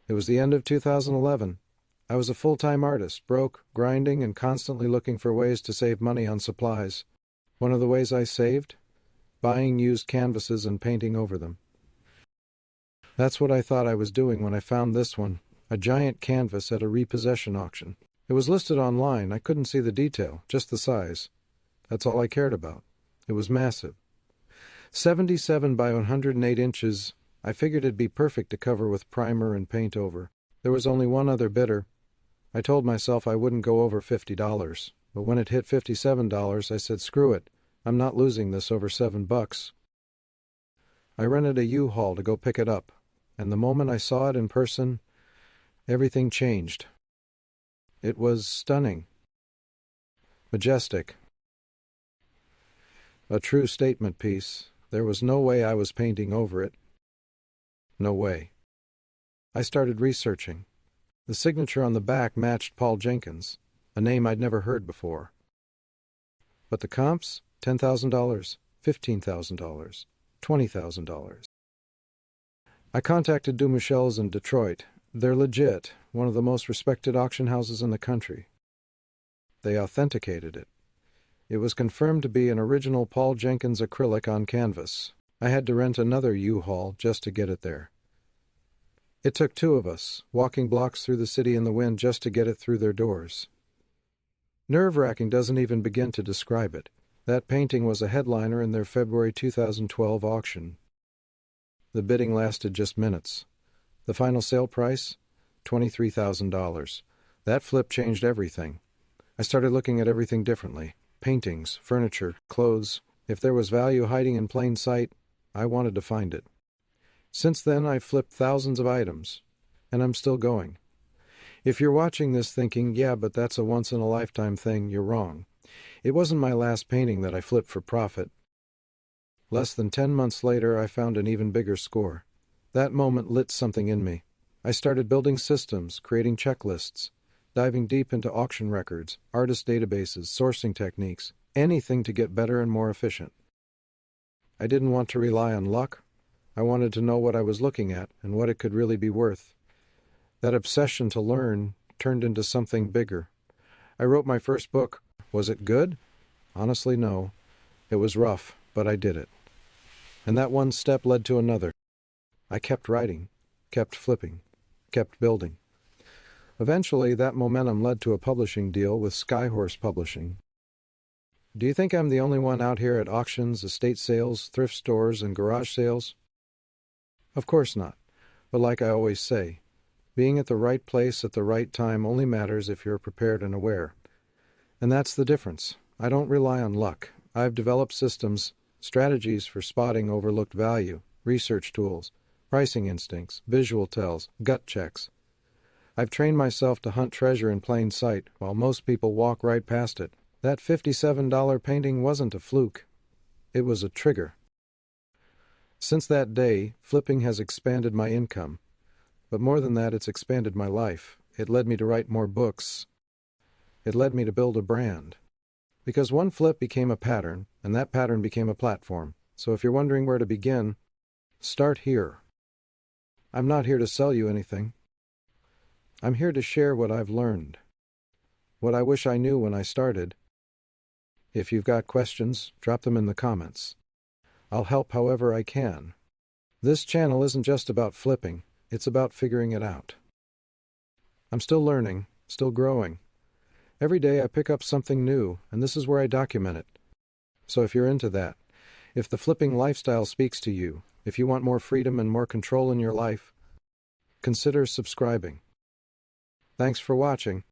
It was the end of 2011. I was a full-time artist, broke, grinding, and constantly looking for ways to save money on supplies. One of the ways I saved? Buying used canvases and painting over them. That's what I thought I was doing when I found this one, a giant canvas at a repossession auction. It was listed online. I couldn't see the detail, just the size. That's all I cared about. It was massive. 77 by 108 inches. I figured it'd be perfect to cover with primer and paint over. There was only one other bidder. I told myself I wouldn't go over $50, but when it hit $57, I said, screw it. I'm not losing this over $7. I rented a U-Haul to go pick it up, and the moment I saw it in person, everything changed. It was stunning. Majestic. A true statement piece. There was no way I was painting over it. No way. I started researching. The signature on the back matched Paul Jenkins, a name I'd never heard before. But the comps? $10,000, $15,000, $20,000. I contacted Dumichel's in Detroit. They're legit, one of the most respected auction houses in the country. They authenticated it. It was confirmed to be an original Paul Jenkins acrylic on canvas. I had to rent another U-Haul just to get it there. It took two of us, walking blocks through the city in the wind just to get it through their doors. Nerve-wracking doesn't even begin to describe it. That painting was a headliner in their February 2012 auction. The bidding lasted just minutes. The final sale price? $23,000. That flip changed everything. I started looking at everything differently. Paintings, furniture, clothes. If there was value hiding in plain sight, I wanted to find it. Since then, I've flipped thousands of items, and I'm still going. If you're watching this thinking, yeah, but that's a once-in-a-lifetime thing, you're wrong. It wasn't my last painting that I flipped for profit. Less than 10 months later, I found an even bigger score. That moment lit something in me. I started building systems, creating checklists, diving deep into auction records, artist databases, sourcing techniques, anything to get better and more efficient. I didn't want to rely on luck. I wanted to know what I was looking at and what it could really be worth. That obsession to learn turned into something bigger. I wrote my first book. Was it good? Honestly, no. It was rough, but I did it. And that one step led to another. I kept writing, kept flipping, kept building. Eventually, that momentum led to a publishing deal with Skyhorse Publishing. Do you think I'm the only one out here at auctions, estate sales, thrift stores, and garage sales? Of course not. But like I always say, being at the right place at the right time only matters if you're prepared and aware. And that's the difference. I don't rely on luck. I've developed systems, strategies for spotting overlooked value, research tools, pricing instincts, visual tells, gut checks. I've trained myself to hunt treasure in plain sight, while most people walk right past it. That $57 painting wasn't a fluke. It was a trigger. Since that day, flipping has expanded my income. But more than that, it's expanded my life. It led me to write more books. It led me to build a brand. Because one flip became a pattern, and that pattern became a platform. So if you're wondering where to begin, start here. I'm not here to sell you anything. I'm here to share what I've learned. What I wish I knew when I started. If you've got questions, drop them in the comments. I'll help however I can. This channel isn't just about flipping, it's about figuring it out. I'm still learning, still growing. Every day I pick up something new, and this is where I document it. So if you're into that, if the flipping lifestyle speaks to you, if you want more freedom and more control in your life, consider subscribing. Thanks for watching.